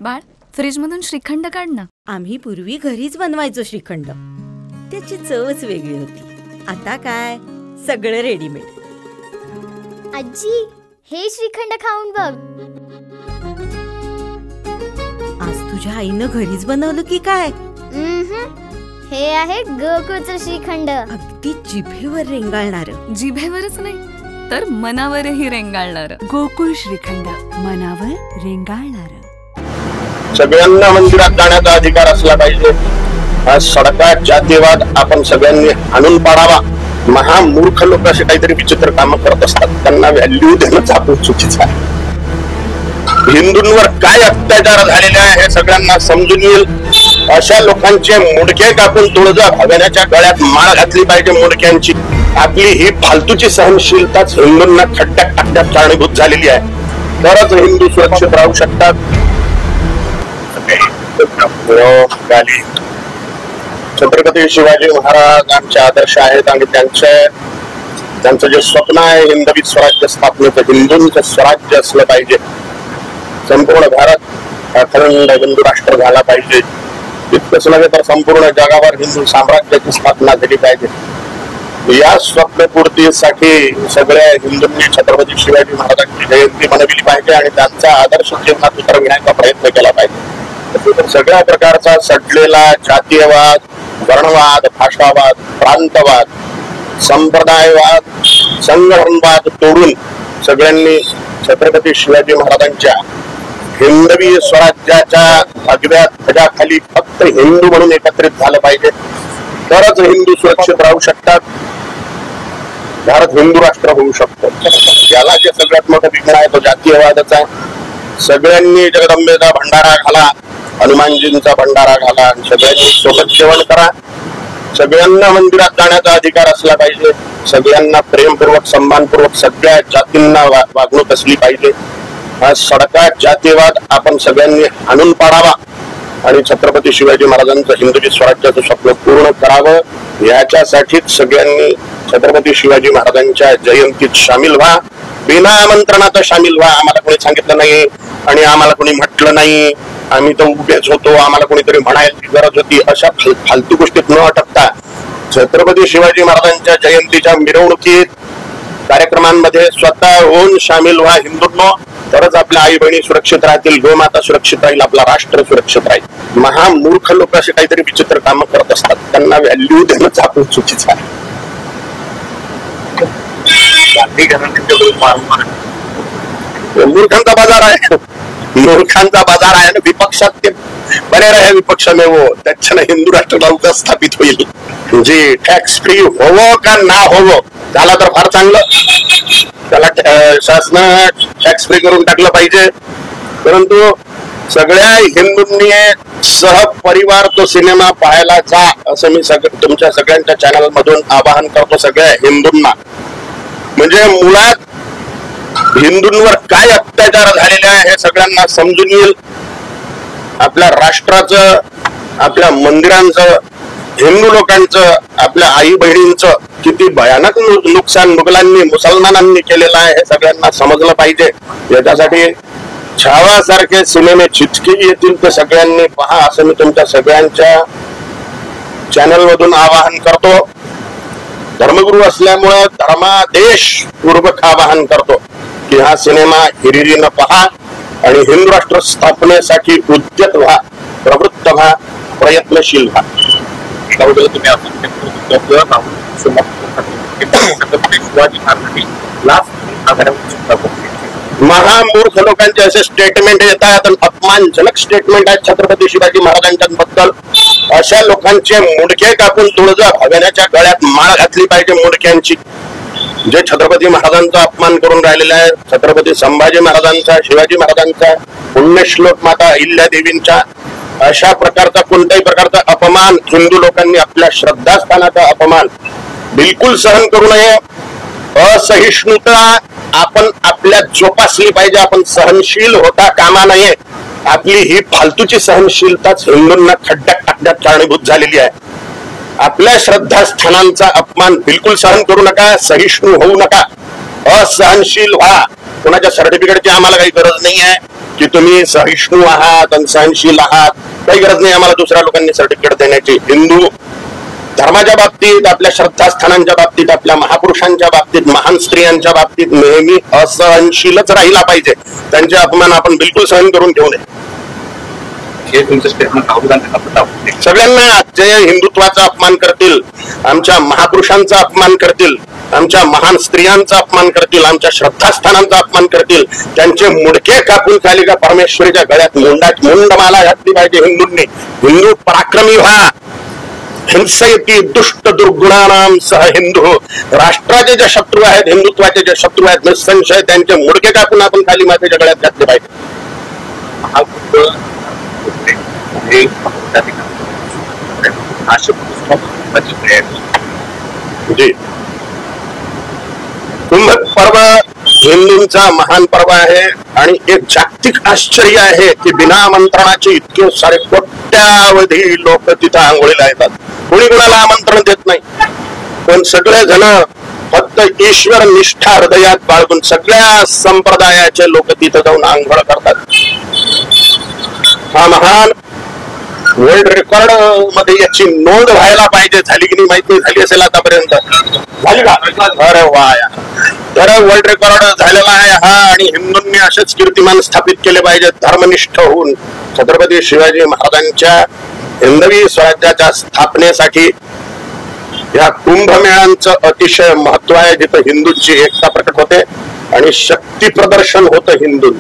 बाळ, fridge मधून श्रीखंड काढ ना. आम्ही पूर्वी घरीच बनवायचो श्रीखंड. त्याची चवच वेगळी होती. आता काय सगळं रेडीमेड. आजी, हे श्रीखंड खाऊन बघ. आज तुझ्या आईनं घरीच बनवलं की काय? हे आहे गोकुळचं श्रीखंड. अगदी जिभेवर रेंगाळणार. जिभेवरच नाही तर मनावरही रेंगाळणार. गोकुळ श्रीखंड, मनावर रेंगाळणार. सगळ्यांना मंदिरात जाण्याचा अधिकार असला पाहिजे. हा सडका जातीवाद आपण सगळ्यांनी आणून पाडावा. महामूर्ख लोक असे काहीतरी विचित्र काम करत असतात, त्यांना व्हॅल्यू देणं आपण चुकीचं आहे. हिंदूंवर काय अत्याचार झालेले आहे हे सगळ्यांना समजून येईल. अशा लोकांचे मुंडके कापून तुळजा भगवण्याच्या गळ्यात माळ घातली पाहिजे मुंडक्यांची. आपली ही फालतूची सहनशीलताच हिंदूंना खड्ड्यात टाकण्यात कारणीभूत झालेली आहे. तरच हिंदू सुरक्षित राहू शकतात. छत्रपती शिवाजी महाराज आमचे आदर्श आहेत आणि त्यांचं जे स्वप्न आहे हिंदवी स्वराज्य स्थापनेचं, हिंदूंचं स्वराज्य असलं पाहिजे. संपूर्ण भारत अखंड हिंदू राष्ट्र झाला पाहिजे. इतकंच नव्हे तर संपूर्ण जगावर हिंदू साम्राज्याची स्थापना झाली पाहिजे. या स्वप्नपूर्तीसाठी सगळ्या हिंदूंनी छत्रपती शिवाजी महाराजांची जयंती मनविली पाहिजे आणि त्यांचा आदर्श जीवनात उतरविण्याचा प्रयत्न केला पाहिजे. सगळ्या प्रकारचा सडलेला जातीयवाद, वर्णवाद, भाषावाद, प्रांतवाद, संप्रदायवाद, संघटनवाद तोडून सगळ्यांनी छत्रपती शिवाजी महाराजांच्या हिंदवी स्वराज्याच्या भगव्या ध्वजाखाली फक्त हिंदू म्हणून एकत्रित झालं पाहिजे. तरच हिंदू सुरक्षित राहू शकतात. भारत हिंदू राष्ट्र होऊ शकतो. याला जे सगळ्यात मोठं विघ्न आहे तो जातीयवादच आहे. सगळ्यांनी जगदंबेचा भंडारा घाला, हनुमानजींचा भंडारा घाला आणि सगळ्यांनी सोबत जेवण करा. सगळ्यांना मंदिरात जाण्याचा अधिकार असला पाहिजे. सगळ्यांना प्रेमपूर्वक, सन्मानपूर्वक सगळ्या जातींना वागणूक असली पाहिजे. हा सडका जातीवाद आपण सगळ्यांनी आणून पाडावा आणि छत्रपती शिवाजी महाराजांचं हिंदवी स्वराज्याचं स्वप्न पूर्ण करावं. याच्यासाठीच सगळ्यांनी छत्रपती शिवाजी महाराजांच्या जयंतीत सामील व्हा. बिना आमंत्रणात सामील व्हा. आम्हाला कोणी सांगितलं नाही आणि आम्हाला कोणी म्हटलं नाही, आम्ही तर उभेच होतो, आम्हाला कोणीतरी म्हणायची गरज होती, अशा फालतू गोष्टीत न अटकता छत्रपती शिवाजी महाराजांच्या जयंतीच्या मिरवणुकीत, कार्यक्रमांमध्ये स्वतः होऊन सामील व्हा हिंदूंनो. तरच आपल्या आई बहिणी सुरक्षित राहतील, गोमाता सुरक्षित राहील, आपला राष्ट्र सुरक्षित राहील. महामूर्ख लोक असे काहीतरी विचित्र काम करत असतात, त्यांना व्हॅल्यू देणं आपण चुकीचं आहे. मूर्खांचा बाजार आहे, मूर्खांचा बाजार आहे आणि विपक्षात ते बरे राहे विपक्ष में वो, त्याच्यानं हिंदू राष्ट्र लवकर स्थापित होईल. जी टॅक्स फ्री होवो का ना होवो, त्याला तर फार चांगलं, त्याला शासनानं टॅक्स फ्री करून टाकलं पाहिजे. परंतु सगळ्या हिंदूंनी सहपरिवार तो सिनेमा पाहायला जा असं मी तुमच्या सगळ्यांच्या चॅनल मधून आवाहन करतो सगळ्या हिंदूंना. म्हणजे मुळात हिंदूंवर काय अत्याचार झालेले आहे हे सगळ्यांना समजून येईल. आपल्या राष्ट्राचं, आपल्या मंदिरांचं, हिंदू लोकांचं, आपल्या आई बहिणींचं किती भयानक नुकसान मुघलांनी, मुसलमानांनी केलेलं आहे हे सगळ्यांना समजलं पाहिजे. याच्यासाठी छावासारखे सिनेमे जितके येतील ते सगळ्यांनी पहा असं मी तुमच्या सगळ्यांच्या चॅनल मधून आवाहन करतो. धर्मगुरू असल्यामुळे धर्मादेश पूर्वक आवाहन करतो की हा सिनेमा हिरिरीनं पहा आणि हिंदू राष्ट्र स्थापनेसाठी उद्यत व्हा, प्रवृत्त व्हा, प्रयत्नशील व्हा. महामूर्ख लोकांचे असे स्टेटमेंट येतात, अपमानजनक स्टेटमेंट आहेत छत्रपती शिवाजी महाराजांबद्दल. अशा लोकांचे मुंडके कापून तुळजा भगवण्याच्या गळ्यात माळ घातली पाहिजे मुंडक्यांची, जे छत्रपती महाराजांचा अपमान करून राहिलेला आहे. छत्रपती संभाजी महाराजांचा, शिवाजी महाराजांचा, पुण्यश्लोक माता अहिल्यादेवींच्या अशा प्रकारचा कोणत्याही प्रकारचा अपमान, हिंदू लोकांनी आपल्या श्रद्धास्थानाचा अपमान बिलकुल सहन करू नये. असहिष्णुता आपण आपल्यात जोपासली पाहिजे. आपण सहनशील होता कामा नये. आपली ही फालतूची सहनशीलताच हिंदूंना खड्ड्यात टाकण्यात कारणीभूत झालेली आहे. आपल्या श्रद्धास्थानांचा अपमान बिलकुल सहन करू नका, सहिष्णू होऊ नका, असहनशील व्हा. कोणाच्या सर्टिफिकेटची आम्हाला काही गरज नाही आहे. की तुम्ही सहिष्णू आहात आणि सहनशील आहात, काही गरज नाही आम्हाला दुसऱ्या लोकांनी सर्टिफिकेट देण्याची. हिंदू धर्माच्या बाबतीत, आपल्या श्रद्धास्थानांच्या बाबतीत, आपल्या महापुरुषांच्या बाबतीत, महान स्त्रियांच्या बाबतीत नेहमी असहनशीलच राहिला पाहिजे. त्यांचे अपमान आपण बिलकुल सहन करून घेऊ नये. हे तुमचं स्टेटमेंट राहुल गांधी सगळ्यांना जे हिंदुत्वाचा अपमान करतील, आमच्या महापुरुषांचा अपमान करतील, आमच्या महान स्त्रियांचा अपमान करतील, आमच्या श्रद्धास्थानांचा अपमान करतील, त्यांचे मुडके कापून खाली का परमेश्वरीच्या गळ्यात मुंडमाला घातली पाहिजे हिंदूंनी. हिंदू पराक्रमी व्हा. हिंसयती दुष्ट दुर्गुणानाम सह हिंदू. राष्ट्राचे जे शत्रू आहेत, हिंदुत्वाचे जे शत्रू आहेत, निसंशय त्यांचे मुडके कापून आपण खाली मातेच्या गळ्यात घातले पाहिजे. जी, कुंभ पर्व हिंदूंचा महान पर्व आहे आणि एक जागतिक आश्चर्य आहे की बिना आमंत्रणाचे इतके सारे कोट्यावधी लोक तिथं आंघोळीला येतात. कोणी कोणाला आमंत्रण देत नाही, पण सगळे जण फक्त ईश्वर निष्ठा हृदयात बाळगून सगळ्या संप्रदायाचे लोक तिथं जाऊन आंघोळ करतात. हा महान वर्ल्ड रेकॉर्ड मध्ये याची नोंद व्हायला पाहिजे. झाली की नाही माहित नाही, झाली असेल आतापर्यंत. झाली का? अरे वा, तर वर्ल्ड रेकॉर्ड झालेला आहे हा. आणि हिंदूंनी असेच कीर्तिमान स्थापित केले पाहिजे धर्मनिष्ठ होऊन. छत्रपती शिवाजी महाराजांच्या हिंदवी स्वराज्याच्या स्थापनेसाठी या कुंभमेळ्यांचं अतिशय महत्व आहे, जिथं हिंदूंची एकता प्रकट होते आणि शक्ती प्रदर्शन होतं हिंदू.